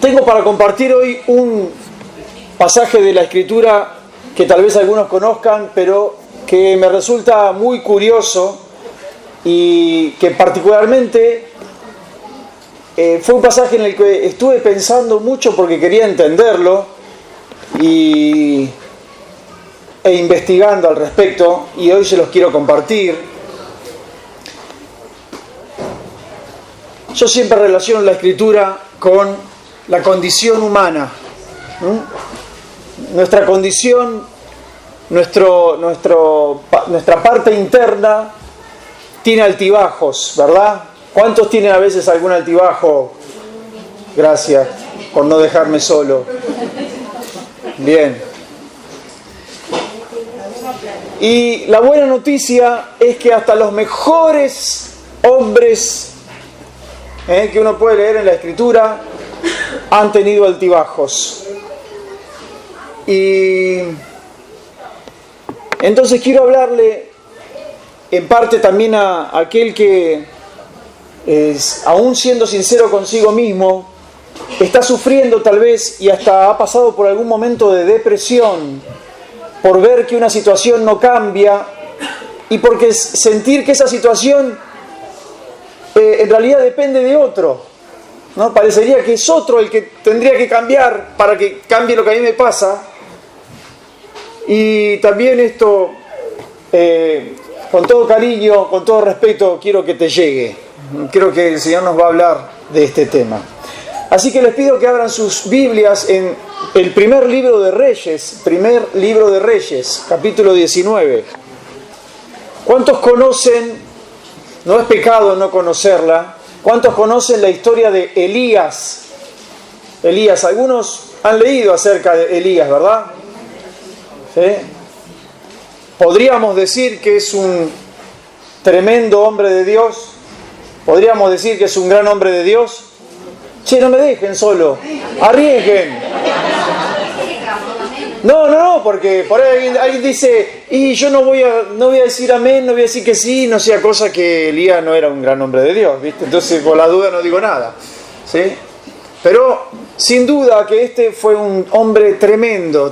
Tengo para compartir hoy un pasaje de la Escritura que tal vez algunos conozcan, pero que me resulta muy curioso y que particularmente fue un pasaje en el que estuve pensando mucho porque quería entenderlo e investigando al respecto, y hoy se los quiero compartir. Yo siempre relaciono la Escritura con la condición humana. Nuestra condición, nuestra parte interna tiene altibajos, ¿verdad? ¿Cuántos tienen a veces algún altibajo? Gracias por no dejarme solo. Bien. Y la buena noticia es que hasta los mejores hombres que uno puede leer en la Escritura han tenido altibajos. Y entonces quiero hablarle en parte también a aquel que, aún siendo sincero consigo mismo, está sufriendo tal vez y hasta ha pasado por algún momento de depresión por ver que una situación no cambia y porque sentir que esa situación en realidad depende de otro, ¿no? Parecería que es otro el que tendría que cambiar para que cambie lo que a mí me pasa. Y también esto, con todo cariño, con todo respeto, quiero que te llegue. Creo que el Señor nos va a hablar de este tema. Así que les pido que abran sus Biblias en el primer libro de Reyes, capítulo 19. ¿Cuántos conocen, no es pecado no conocerla, cuántos conocen la historia de Elías? Elías, algunos han leído acerca de Elías, ¿verdad? ¿Sí? Podríamos decir que es un tremendo hombre de Dios. Podríamos decir que es un gran hombre de Dios. Che, no me dejen solo, arriesguen. No, porque por ahí alguien dice, y yo no voy a decir amén, no voy a decir que sí, no sea cosa que Elías no era un gran hombre de Dios, ¿viste? Entonces por la duda no digo nada, ¿sí? Pero sin duda que este fue un hombre tremendo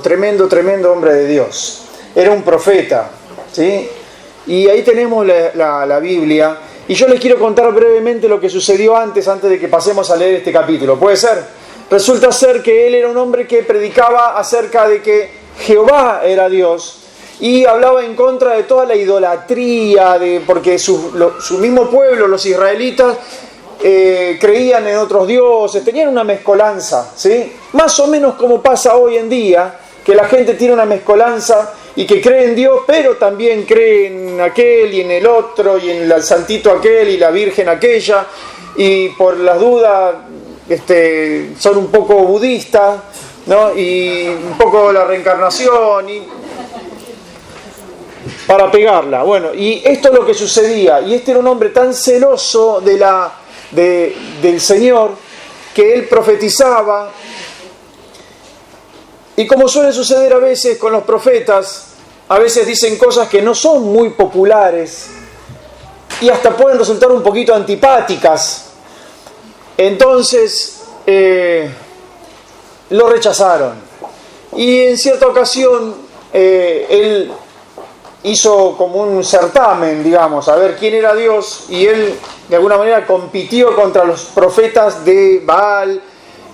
hombre de Dios. Era un profeta, ¿sí? Y ahí tenemos la Biblia. Y yo les quiero contar brevemente lo que sucedió antes de que pasemos a leer este capítulo. ¿Puede ser? Resulta ser que él era un hombre que predicaba acerca de que Jehová era Dios y hablaba en contra de toda la idolatría, porque su mismo pueblo, los israelitas, creían en otros dioses, tenían una mezcolanza, ¿sí? Más o menos como pasa hoy en día, que la gente tiene una mezcolanza y que cree en Dios, pero también cree en aquel y en el otro, y en el santito aquel y la virgen aquella, y por las dudas son un poco budistas, ¿no? Y un poco la reencarnación, y para pegarla. Bueno, y esto es lo que sucedía, y este era un hombre tan celoso del Señor que él profetizaba. Y como suele suceder a veces con los profetas, a veces dicen cosas que no son muy populares y hasta pueden resultar un poquito antipáticas. Entonces lo rechazaron. Y en cierta ocasión él hizo como un certamen, digamos, a ver quién era Dios, y él de alguna manera compitió contra los profetas de Baal.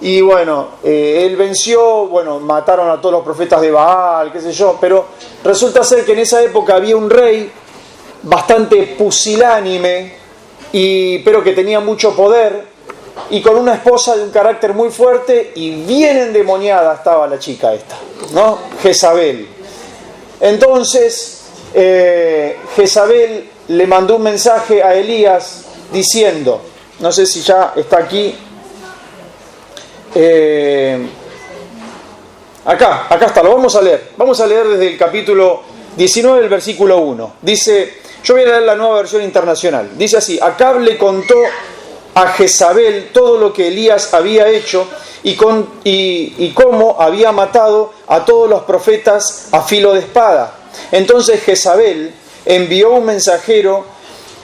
Y bueno, él venció, mataron a todos los profetas de Baal, qué sé yo, pero resulta ser que en esa época había un rey bastante pusilánime, pero que tenía mucho poder, y con una esposa de un carácter muy fuerte, y bien endemoniada estaba la chica esta, ¿no? Jezabel. Entonces, Jezabel le mandó un mensaje a Elías diciendo, no sé si ya está aquí, acá está, lo vamos a leer desde el capítulo 19, el versículo 1. Dice, yo voy a leer la Nueva Versión Internacional, dice así: Acab le contó a Jezabel todo lo que Elías había hecho y cómo había matado a todos los profetas a filo de espada. Entonces Jezabel envió un mensajero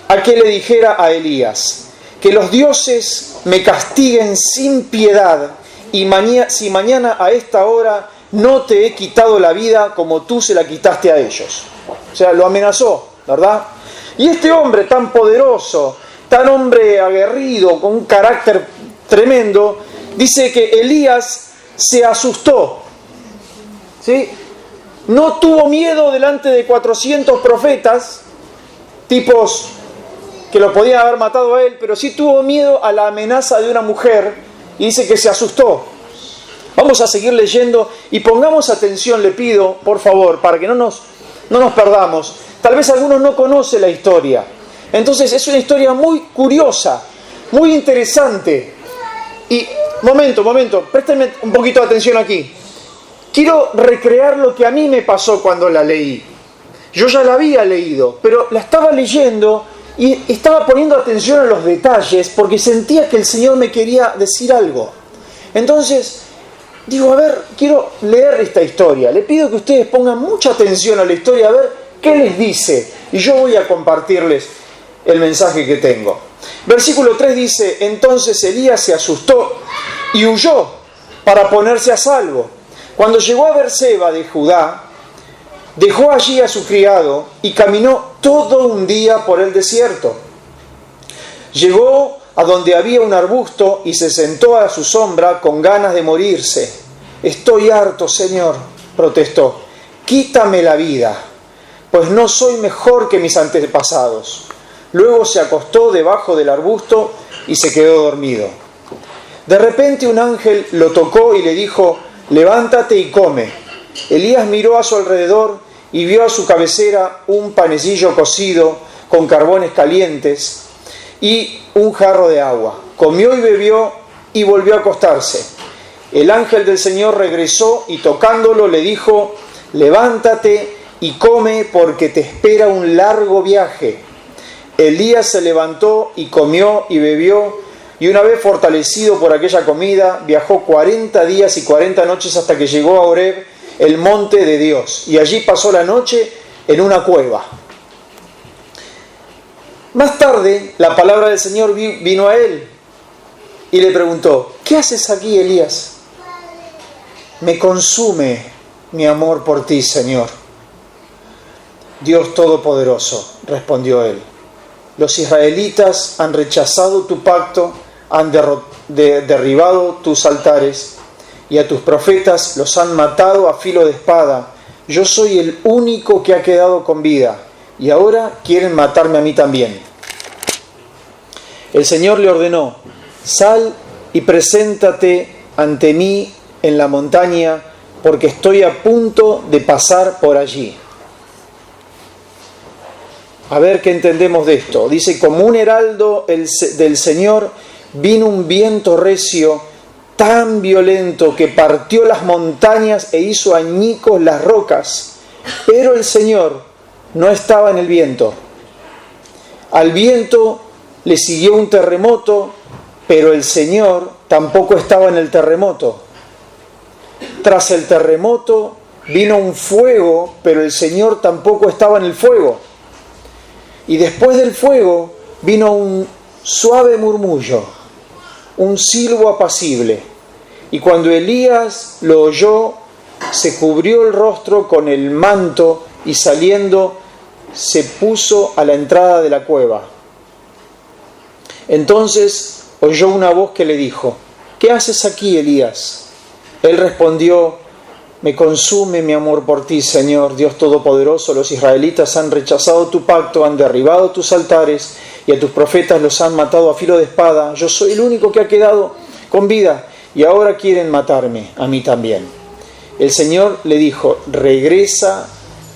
a que le dijera a Elías: que los dioses me castiguen sin piedad si mañana a esta hora no te he quitado la vida como tú se la quitaste a ellos. O sea, lo amenazó, ¿verdad? Y este hombre tan poderoso, tan hombre aguerrido, con un carácter tremendo, dice que Elías se asustó, ¿sí? No tuvo miedo delante de 400 profetas, tipos que lo podían haber matado a él, pero sí tuvo miedo a la amenaza de una mujer y dice que se asustó. Vamos a seguir leyendo y pongamos atención, le pido, por favor, para que no nos perdamos. Tal vez algunos no conocen la historia. Entonces es una historia muy curiosa, muy interesante. Y, momento, préstenme un poquito de atención aquí. Quiero recrear lo que a mí me pasó cuando la leí. Yo ya la había leído, pero la estaba leyendo y estaba poniendo atención a los detalles porque sentía que el Señor me quería decir algo. Entonces, digo, a ver, quiero leer esta historia. Le pido que ustedes pongan mucha atención a la historia, a ver qué les dice. Y yo voy a compartirles el mensaje que tengo. Versículo 3 dice: entonces Elías se asustó y huyó para ponerse a salvo. Cuando llegó a Beerseba de Judá, dejó allí a su criado y caminó todo un día por el desierto. Llegó a donde había un arbusto y se sentó a su sombra con ganas de morirse. Estoy harto, Señor, protestó. Quítame la vida, pues no soy mejor que mis antepasados. Luego se acostó debajo del arbusto y se quedó dormido. De repente un ángel lo tocó y le dijo: levántate y come. Elías miró a su alrededor y vio a su cabecera un panecillo cocido con carbones calientes y un jarro de agua. Comió y bebió y volvió a acostarse. El ángel del Señor regresó y tocándolo le dijo: levántate y come porque te espera un largo viaje. Elías se levantó y comió y bebió, y una vez fortalecido por aquella comida, viajó 40 días y 40 noches hasta que llegó a Horeb, el monte de Dios, y allí pasó la noche en una cueva. Más tarde, la palabra del Señor vino a él y le preguntó: ¿qué haces aquí, Elías? Me consume mi amor por ti, Señor. Dios Todopoderoso, respondió él. Los israelitas han rechazado tu pacto, han derribado tus altares y a tus profetas los han matado a filo de espada. Yo soy el único que ha quedado con vida y ahora quieren matarme a mí también. El Señor le ordenó: sal y preséntate ante mí en la montaña, porque estoy a punto de pasar por allí. A ver qué entendemos de esto. Dice: como un heraldo del Señor vino un viento recio, tan violento que partió las montañas e hizo añicos las rocas. Pero el Señor no estaba en el viento. Al viento le siguió un terremoto, pero el Señor tampoco estaba en el terremoto. Tras el terremoto vino un fuego, pero el Señor tampoco estaba en el fuego. Y después del fuego vino un suave murmullo, un silbo apacible. Y cuando Elías lo oyó, se cubrió el rostro con el manto y saliendo se puso a la entrada de la cueva. Entonces oyó una voz que le dijo: ¿qué haces aquí, Elías? Él respondió: me consume mi amor por ti, Señor, Dios Todopoderoso. Los israelitas han rechazado tu pacto, han derribado tus altares y a tus profetas los han matado a filo de espada. Yo soy el único que ha quedado con vida y ahora quieren matarme a mí también. El Señor le dijo: regresa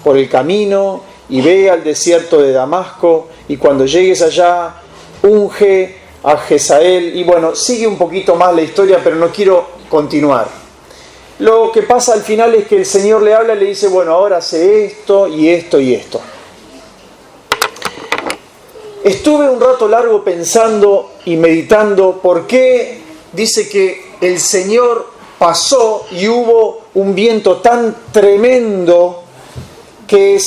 por el camino y ve al desierto de Damasco, y cuando llegues allá, unge a Jezael. Y bueno, sigue un poquito más la historia, pero no quiero continuar. Lo que pasa al final es que el Señor le habla y le dice: bueno, ahora hace esto y esto y esto. Estuve un rato largo pensando y meditando por qué dice que el Señor pasó y hubo un viento tan tremendo que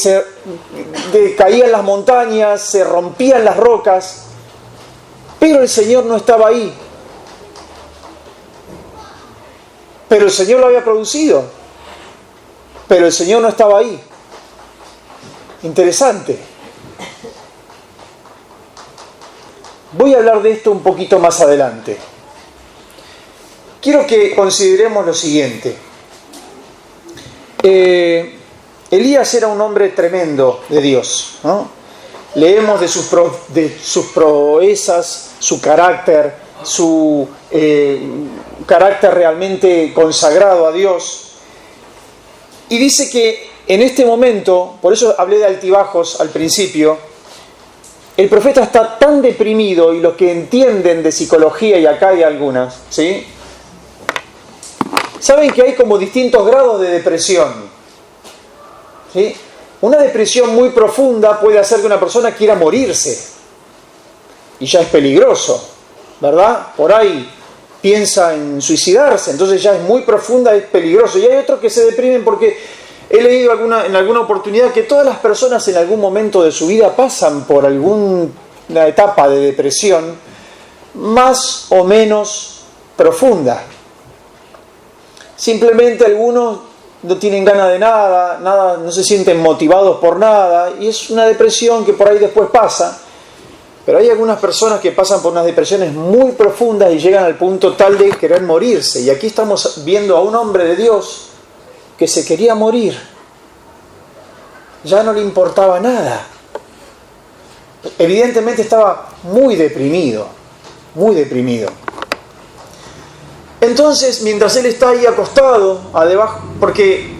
caían las montañas, se rompían las rocas, pero el Señor no estaba ahí. Pero el Señor lo había producido. Pero el Señor no estaba ahí. Interesante. Voy a hablar de esto un poquito más adelante. Quiero que consideremos lo siguiente. Elías era un hombre tremendo de Dios, ¿no? Leemos de sus proezas, su carácter, su carácter realmente consagrado a Dios. Y dice que en este momento, por eso hablé de altibajos al principio, el profeta está tan deprimido, y los que entienden de psicología, y acá hay algunas, ¿sí?, saben que hay como distintos grados de depresión, ¿sí? Una depresión muy profunda puede hacer que una persona quiera morirse, y ya es peligroso, ¿verdad? Por ahí piensa en suicidarse, entonces ya es muy profunda, es peligroso. Y hay otros que se deprimen porque he leído en alguna oportunidad que todas las personas en algún momento de su vida pasan por alguna etapa de depresión más o menos profunda. Simplemente algunos no tienen ganas de nada, no se sienten motivados por nada, y es una depresión que por ahí después pasa. Pero hay algunas personas que pasan por unas depresiones muy profundas y llegan al punto tal de querer morirse. Y aquí estamos viendo a un hombre de Dios que se quería morir. Ya no le importaba nada. Evidentemente estaba muy deprimido, muy deprimido. Entonces, mientras él está ahí acostado, debajo, porque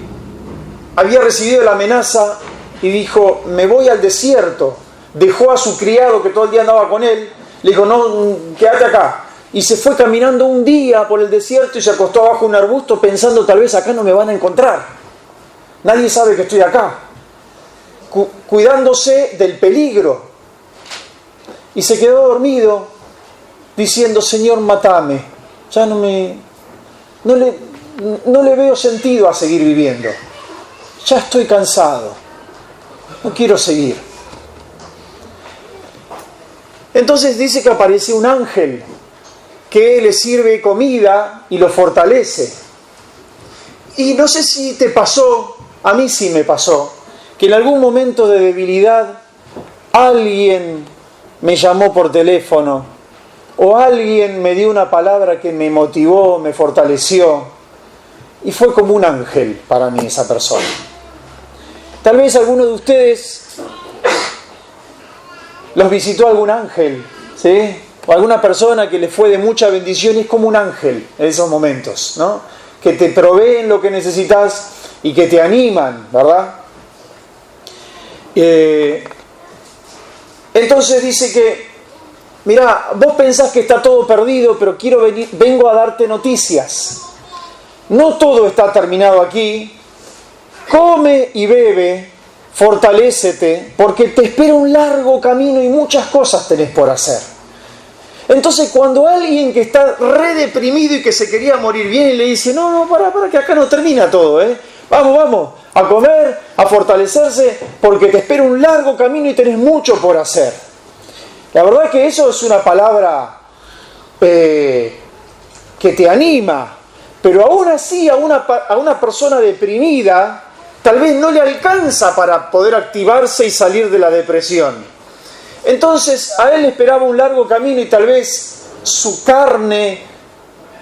había recibido la amenaza y dijo, me voy al desierto. Dejó a su criado que todo el día andaba con él, le dijo, no, quédate acá. Y se fue caminando un día por el desierto y se acostó abajo de un arbusto pensando, tal vez acá no me van a encontrar. Nadie sabe que estoy acá. Cuidándose del peligro. Y se quedó dormido diciendo, Señor, matame. Ya no le veo sentido a seguir viviendo. Ya estoy cansado. No quiero seguir. Entonces dice que aparece un ángel que le sirve comida y lo fortalece. Y no sé si te pasó, a mí sí me pasó, que en algún momento de debilidad alguien me llamó por teléfono o alguien me dio una palabra que me motivó, me fortaleció, y fue como un ángel para mí esa persona. Tal vez alguno de ustedes los visitó algún ángel, ¿sí? O alguna persona que le fue de mucha bendición, y es como un ángel en esos momentos, ¿no? Que te proveen lo que necesitas y que te animan, ¿verdad? Entonces dice que, mirá, vos pensás que está todo perdido, pero vengo a darte noticias. No todo está terminado aquí. Come y bebe, fortalécete, porque te espera un largo camino y muchas cosas tenés por hacer. Entonces, cuando alguien que está re deprimido y que se quería morir viene y le dice, no, para que acá no termina todo, vamos, a comer, a fortalecerse, porque te espera un largo camino y tenés mucho por hacer. La verdad es que eso es una palabra que te anima, pero aún así a una persona deprimida tal vez no le alcanza para poder activarse y salir de la depresión. Entonces a él le esperaba un largo camino y tal vez su carne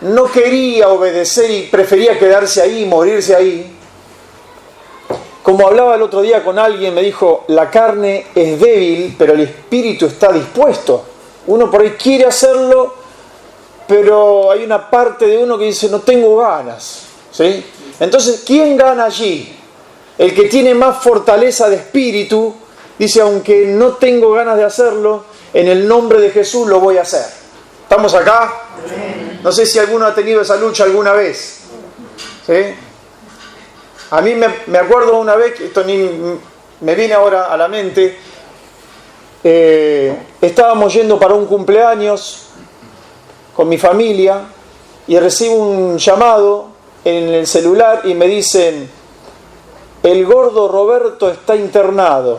no quería obedecer y prefería quedarse ahí y morirse ahí. Como hablaba el otro día con alguien, me dijo, la carne es débil, pero el espíritu está dispuesto. Uno por ahí quiere hacerlo, pero hay una parte de uno que dice, no tengo ganas, ¿sí? Entonces, ¿quién gana allí? El que tiene más fortaleza de espíritu, dice, aunque no tengo ganas de hacerlo, en el nombre de Jesús lo voy a hacer. ¿Estamos acá? No sé si alguno ha tenido esa lucha alguna vez, ¿sí? A mí me acuerdo una vez, que esto me viene ahora a la mente, estábamos yendo para un cumpleaños con mi familia y recibo un llamado en el celular y me dicen, el gordo Roberto está internado.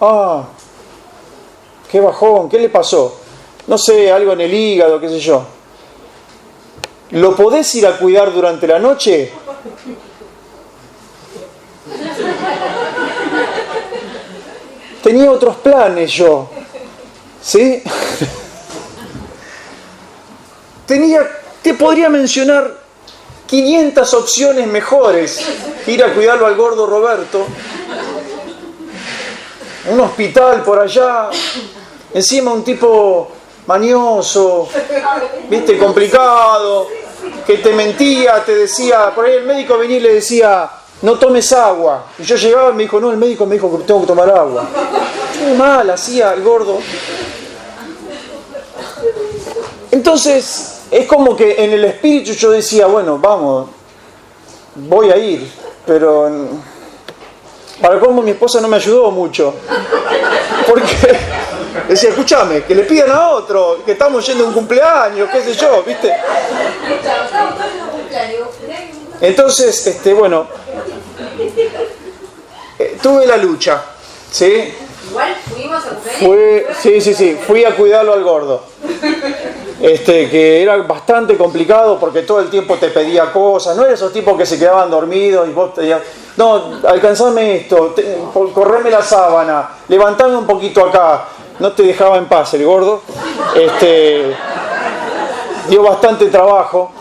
Ah, qué bajón, ¿qué le pasó? No sé, algo en el hígado, qué sé yo. ¿lo podés ir a cuidar durante la noche? Tenía otros planes yo, ¿sí? Te podría mencionar 500 opciones mejores. Ir a cuidarlo al gordo Roberto, un hospital por allá, encima un tipo mañoso, viste, complicado, que te mentía, te decía, por ahí el médico venía y le decía, no tomes agua. Y yo llegaba y me dijo, no, el médico me dijo que tengo que tomar agua. Muy mal hacía el gordo. Entonces, es como que en el espíritu yo decía, bueno, vamos, voy a ir, pero para cómo mi esposa no me ayudó mucho. Porque decía, escúchame, que le pidan a otro, que estamos yendo a un cumpleaños, qué sé yo, ¿viste? Entonces, bueno, tuve la lucha, ¿sí? Igual fuimos a cumpleaños. Sí, fui a cuidarlo al gordo. Que era bastante complicado porque todo el tiempo te pedía cosas, no era esos tipos que se quedaban dormidos y vos te decías, no, alcanzame esto, correme la sábana, levantame un poquito acá, no te dejaba en paz el gordo, dio bastante trabajo,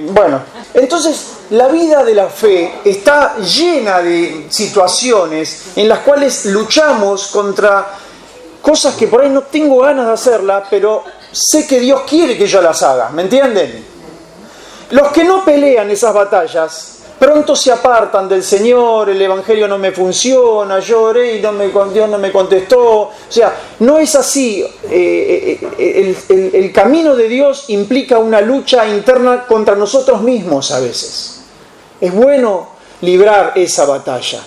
bueno, entonces la vida de la fe está llena de situaciones en las cuales luchamos contra cosas que por ahí no tengo ganas de hacerlas, pero sé que Dios quiere que yo las haga, ¿me entienden? Los que no pelean esas batallas pronto se apartan del Señor, el Evangelio no me funciona, yo oré y Dios no me contestó. O sea, no es así. El camino de Dios implica una lucha interna contra nosotros mismos a veces. Es bueno librar esa batalla.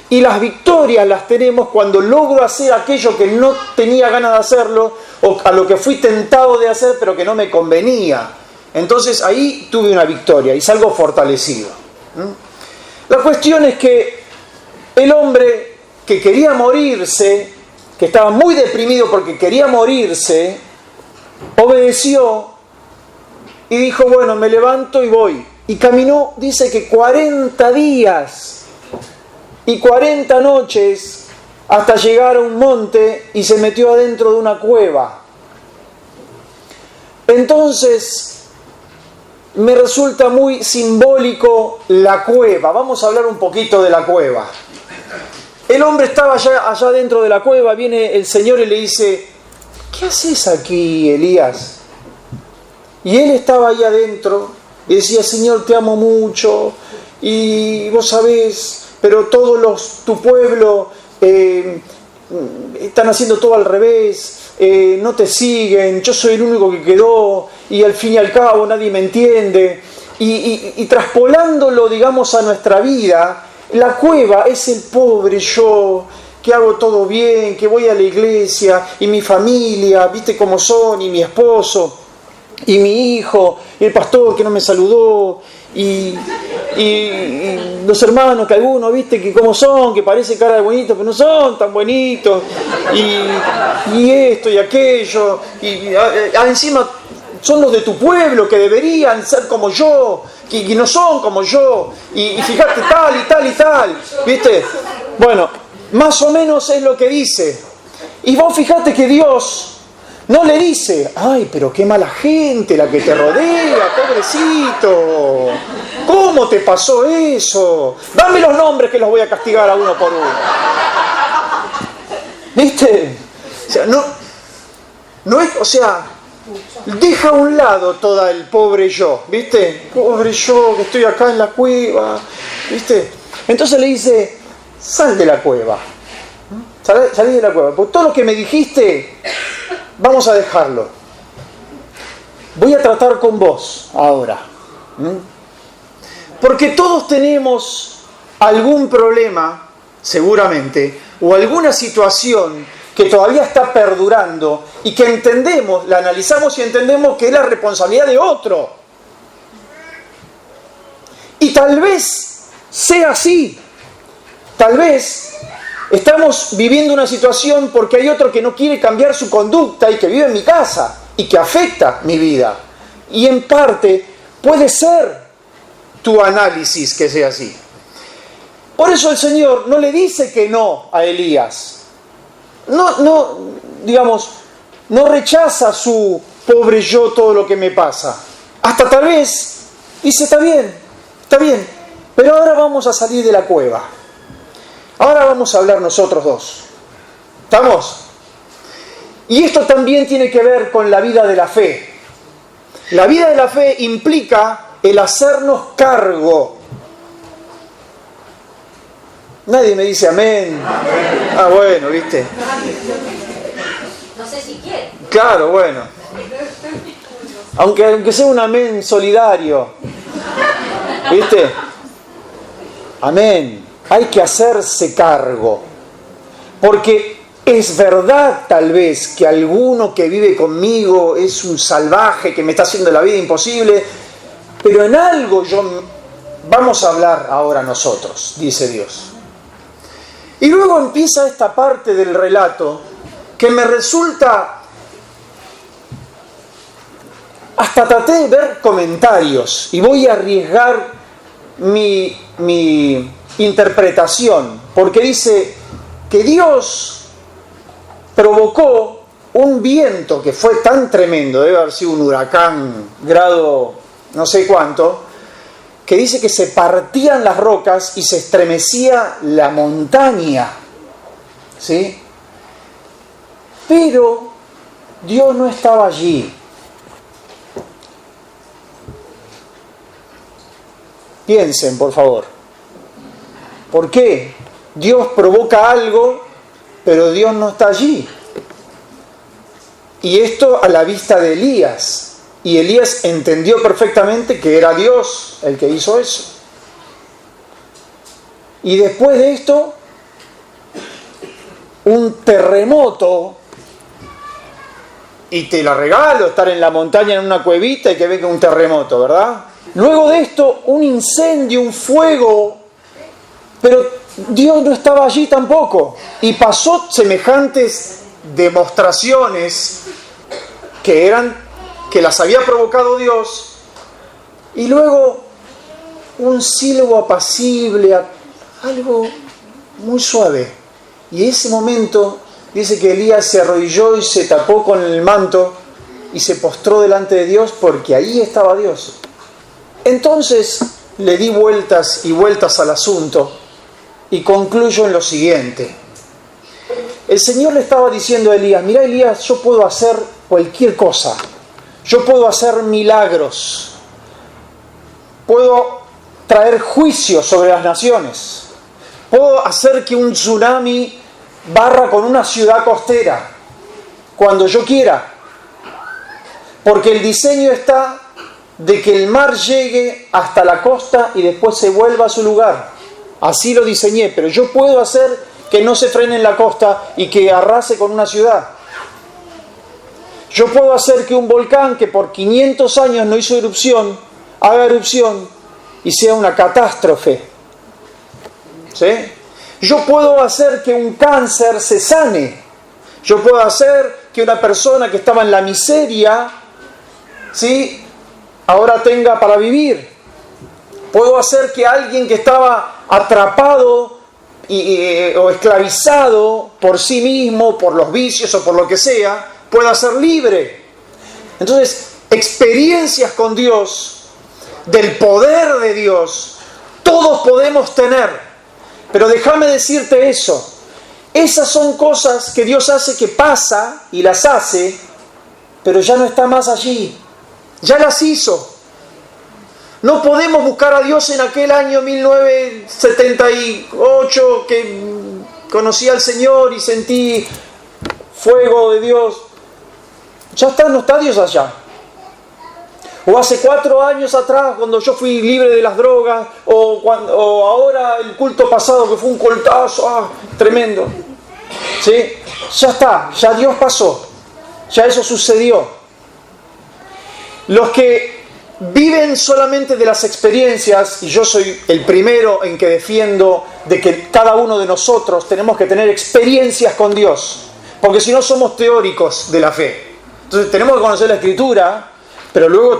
Y las victorias las tenemos cuando logro hacer aquello que no tenía ganas de hacerlo o a lo que fui tentado de hacer pero que no me convenía. Entonces ahí tuve una victoria y salgo fortalecido. La cuestión es que el hombre que quería morirse, que estaba muy deprimido porque quería morirse, obedeció y dijo, bueno, me levanto y voy. Y caminó, dice que 40 días y 40 noches hasta llegar a un monte y se metió adentro de una cueva. Entonces me resulta muy simbólico la cueva. Vamos a hablar un poquito de la cueva. El hombre estaba allá dentro de la cueva, viene el Señor y le dice, ¿qué haces aquí, Elías? Y él estaba ahí adentro y decía, Señor, te amo mucho y vos sabés, pero tu pueblo están haciendo todo al revés, no te siguen, yo soy el único que quedó y al fin y al cabo nadie me entiende. Y traspolándolo, digamos, a nuestra vida, la cueva es el pobre yo, que hago todo bien, que voy a la iglesia, y mi familia, viste cómo son, y mi esposo, y mi hijo, y el pastor que no me saludó, y los hermanos que algunos, viste, que cómo son, que parece cara de bonitos, pero no son tan bonitos, y esto y aquello, y encima son los de tu pueblo que deberían ser como yo, y no son como yo, y fíjate tal y tal y tal, viste. Bueno, más o menos es lo que dice. Y vos fíjate que Dios no le dice, ay, pero qué mala gente la que te rodea, pobrecito, ¿cómo te pasó eso? Dame los nombres que los voy a castigar a uno por uno. ¿Viste? O sea, no es, o sea, deja a un lado todo el pobre yo, ¿viste? Pobre yo que estoy acá en la cueva, ¿viste? Entonces le dice, sal de la cueva, salí de la cueva, porque todo lo que me dijiste, vamos a dejarlo. Voy a tratar con vos ahora. Porque todos tenemos algún problema, seguramente, o alguna situación que todavía está perdurando y que entendemos, la analizamos y entendemos que es la responsabilidad de otro. Y tal vez sea así. Tal vez estamos viviendo una situación porque hay otro que no quiere cambiar su conducta y que vive en mi casa y que afecta mi vida. Y en parte puede ser tu análisis que sea así. Por eso el Señor no le dice que no a Elías. No rechaza su pobre yo todo lo que me pasa. Hasta tal vez dice, está bien, pero ahora vamos a salir de la cueva. Ahora vamos a hablar nosotros dos. ¿Estamos? Y esto también tiene que ver con la vida de la fe. La vida de la fe implica el hacernos cargo. Nadie me dice amén. Ah, bueno, ¿viste? No sé si quiere. Claro, bueno. Aunque sea un amén solidario. ¿Viste? Amén. Hay que hacerse cargo. Porque es verdad tal vez que alguno que vive conmigo es un salvaje que me está haciendo la vida imposible, pero en algo vamos a hablar ahora nosotros, dice Dios. Y luego empieza esta parte del relato que me resulta, hasta traté de ver comentarios y voy a arriesgar mi interpretación, porque dice que Dios provocó un viento que fue tan tremendo, debe haber sido un huracán grado no sé cuánto, que dice que se partían las rocas y se estremecía la montaña, ¿sí? Pero Dios no estaba allí. Piensen, por favor. ¿Por qué? Dios provoca algo, pero Dios no está allí. Y esto a la vista de Elías. Y Elías entendió perfectamente que era Dios el que hizo eso. Y después de esto, un terremoto, y te la regalo, estar en la montaña en una cuevita y que venga un terremoto, ¿verdad? Luego de esto, un incendio, un fuego, pero Dios no estaba allí tampoco. Y pasó semejantes demostraciones que las había provocado Dios, y luego un silbo apacible, algo muy suave. Y en ese momento dice que Elías se arrodilló y se tapó con el manto y se postró delante de Dios porque ahí estaba Dios. Entonces le di vueltas y vueltas al asunto y concluyo en lo siguiente. El Señor le estaba diciendo a Elías, mira Elías, yo puedo hacer cualquier cosa. Yo puedo hacer milagros. Puedo traer juicio sobre las naciones. Puedo hacer que un tsunami barra con una ciudad costera cuando yo quiera. Porque el diseño está de que el mar llegue hasta la costa y después se vuelva a su lugar. Así lo diseñé, pero yo puedo hacer que no se frene en la costa y que arrase con una ciudad. Yo puedo hacer que un volcán que por 500 años no hizo erupción, haga erupción y sea una catástrofe. ¿Sí? Yo puedo hacer que un cáncer se sane. Yo puedo hacer que una persona que estaba en la miseria, ¿sí?, ahora tenga para vivir. Puedo hacer que alguien que estaba atrapado o esclavizado por sí mismo, por los vicios o por lo que sea, pueda ser libre. Entonces, experiencias con Dios, del poder de Dios, todos podemos tener. Pero déjame decirte eso. Esas son cosas que Dios hace, que pasa y las hace, pero ya no está más allí. Ya las hizo. No podemos buscar a Dios en aquel año 1978 que conocí al Señor y sentí fuego de Dios. Ya está, no está Dios allá. O hace 4 años atrás, cuando yo fui libre de las drogas, o ahora el culto pasado que fue un coltazo, tremendo. ¿Sí? Ya está, ya Dios pasó, ya eso sucedió. Los que viven solamente de las experiencias, y yo soy el primero en que defiendo de que cada uno de nosotros tenemos que tener experiencias con Dios, porque si no somos teóricos de la fe. Entonces tenemos que conocer la Escritura, Pero luego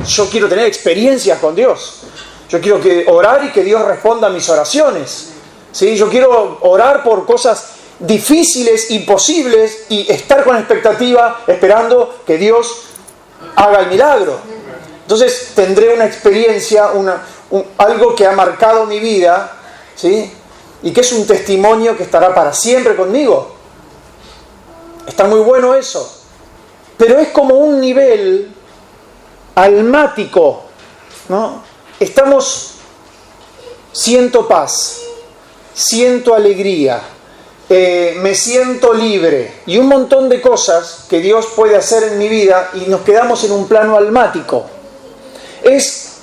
yo quiero tener experiencias con Dios. Yo quiero orar y que Dios responda a mis oraciones. ¿Sí? Yo quiero orar por cosas difíciles, imposibles, y estar con expectativa, esperando que Dios haga el milagro. Entonces tendré una experiencia, algo que ha marcado mi vida, ¿sí? Y que es un testimonio que estará para siempre conmigo. Está muy bueno eso. Pero es como un nivel almático, ¿no? Siento paz, siento alegría, me siento libre y un montón de cosas que Dios puede hacer en mi vida, y nos quedamos en un plano almático. Es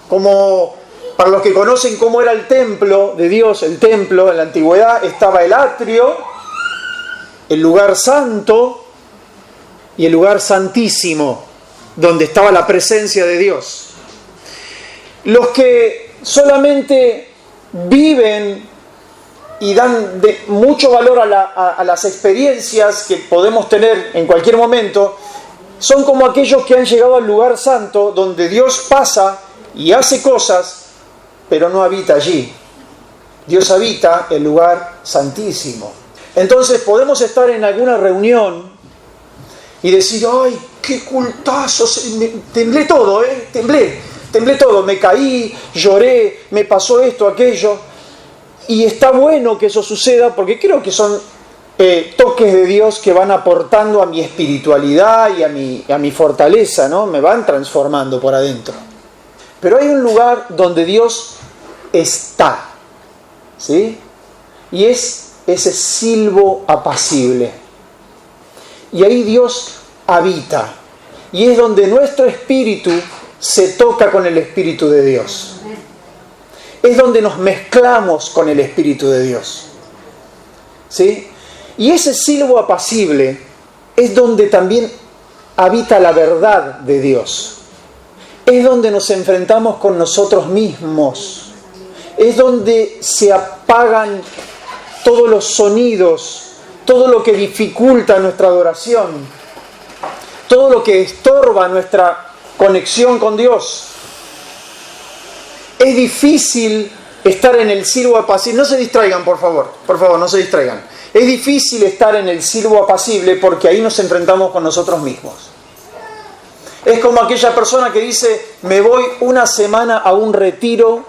como, para los que conocen cómo era el templo de Dios, el templo en la antigüedad, estaba el atrio, el lugar santo y el lugar santísimo, donde estaba la presencia de Dios. Los que solamente viven y dan mucho valor a las experiencias que podemos tener en cualquier momento, son como aquellos que han llegado al lugar santo, donde Dios pasa y hace cosas, pero no habita allí. Dios habita el lugar santísimo. Entonces podemos estar en alguna reunión y decir, ¡ay, qué cultazo! Temblé todo, temblé todo, me caí, lloré, me pasó esto, aquello. Y está bueno que eso suceda, porque creo que son toques de Dios que van aportando a mi espiritualidad y a mi fortaleza, ¿no? Me van transformando por adentro. Pero hay un lugar donde Dios está, ¿sí? Y es ese silbo apacible. Y ahí Dios habita. Y es donde nuestro espíritu se toca con el Espíritu de Dios. Es donde nos mezclamos con el Espíritu de Dios. ¿Sí? Y ese silbo apacible es donde también habita la verdad de Dios. Es donde nos enfrentamos con nosotros mismos. Es donde se apagan todos los sonidos, todo lo que dificulta nuestra adoración, todo lo que estorba nuestra conexión con Dios. Es difícil estar en el silbo apacible. No se distraigan, por favor, no se distraigan. Es difícil estar en el silbo apacible porque ahí nos enfrentamos con nosotros mismos. Es como aquella persona que dice, me voy una semana a un retiro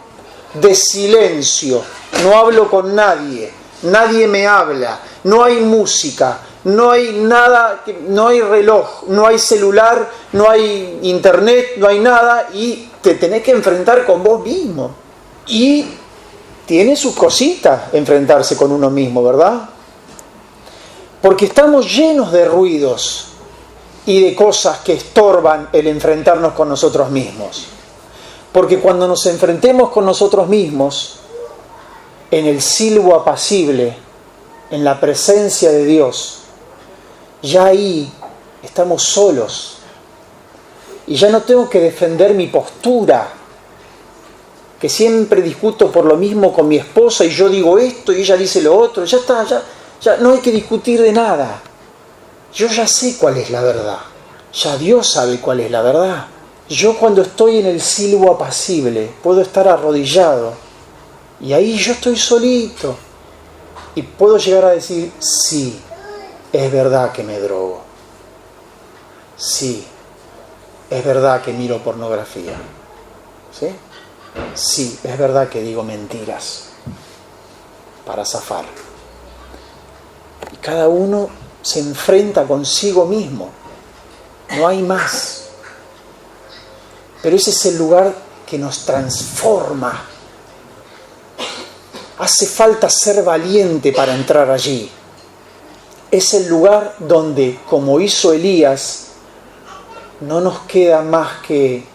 de silencio, no hablo con nadie, nadie me habla, no hay música, no hay nada, no hay reloj, no hay celular, no hay internet, no hay nada, y te tenés que enfrentar con vos mismo. Y tiene sus cositas enfrentarse con uno mismo, ¿verdad? Porque estamos llenos de ruidos y de cosas que estorban el enfrentarnos con nosotros mismos. Porque cuando nos enfrentemos con nosotros mismos, en el silbo apacible, en la presencia de Dios, ya ahí estamos solos. Y ya no tengo que defender mi postura, que siempre discuto por lo mismo con mi esposa y yo digo esto y ella dice lo otro. Ya está, ya no hay que discutir de nada. Yo ya sé cuál es la verdad. Ya Dios sabe cuál es la verdad. Yo cuando estoy en el silbo apacible puedo estar arrodillado y ahí yo estoy solito y puedo llegar a decir, sí, es verdad que me drogo. Sí, es verdad que miro pornografía. ¿Sí? Sí, es verdad que digo mentiras para zafar. Y cada uno se enfrenta consigo mismo. No hay más. Pero ese es el lugar que nos transforma. Hace falta ser valiente para entrar allí. Es el lugar donde, como hizo Elías, no nos queda más que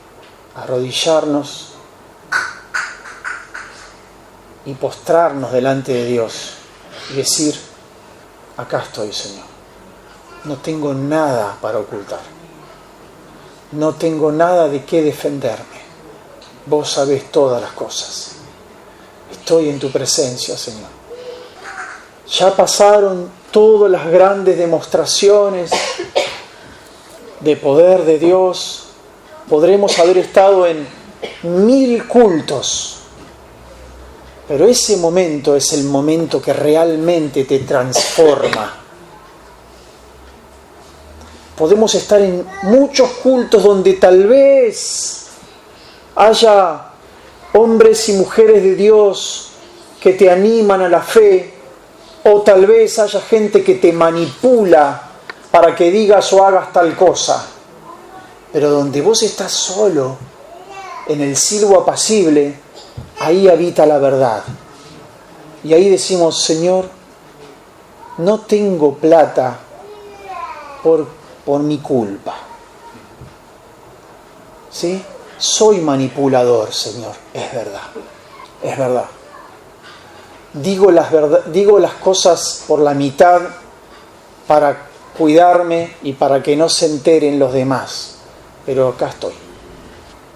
arrodillarnos y postrarnos delante de Dios y decir, acá estoy, Señor. No tengo nada para ocultar. No tengo nada de qué defenderme. Vos sabés todas las cosas. Estoy en tu presencia, Señor. Ya pasaron todas las grandes demostraciones de poder de Dios, podremos haber estado en 1000 cultos, pero ese momento es el momento que realmente te transforma. Podemos estar en muchos cultos donde tal vez haya hombres y mujeres de Dios que te animan a la fe, o tal vez haya gente que te manipula para que digas o hagas tal cosa. Pero donde vos estás solo, en el silbo apacible, ahí habita la verdad. Y ahí decimos: Señor, no tengo plata por mi culpa. ¿Sí? Soy manipulador, Señor. Es verdad. Es verdad. Digo las cosas por la mitad para cuidarme y para que no se enteren los demás. Pero acá estoy.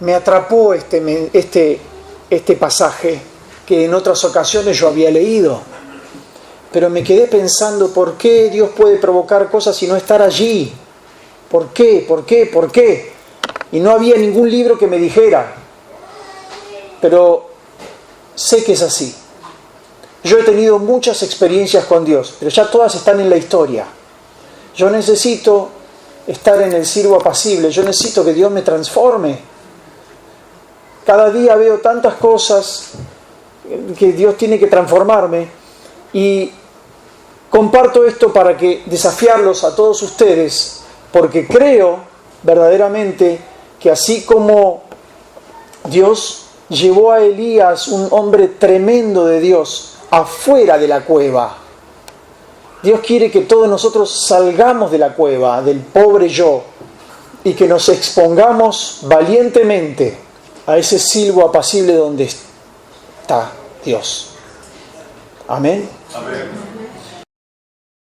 Me atrapó este pasaje que en otras ocasiones yo había leído. Pero me quedé pensando: ¿por qué Dios puede provocar cosas y no estar allí? ¿Por qué? ¿Por qué? ¿Por qué? Y no había ningún libro que me dijera. Pero sé que es así. Yo he tenido muchas experiencias con Dios, pero ya todas están en la historia. Yo necesito estar en el silbo apacible. Yo necesito que Dios me transforme. Cada día veo tantas cosas que Dios tiene que transformarme. Y comparto esto para desafiarlos a todos ustedes, porque creo verdaderamente que así como Dios llevó a Elías, un hombre tremendo de Dios, afuera de la cueva, Dios quiere que todos nosotros salgamos de la cueva, del pobre yo, y que nos expongamos valientemente a ese silbo apacible donde está Dios. Amén. Amén.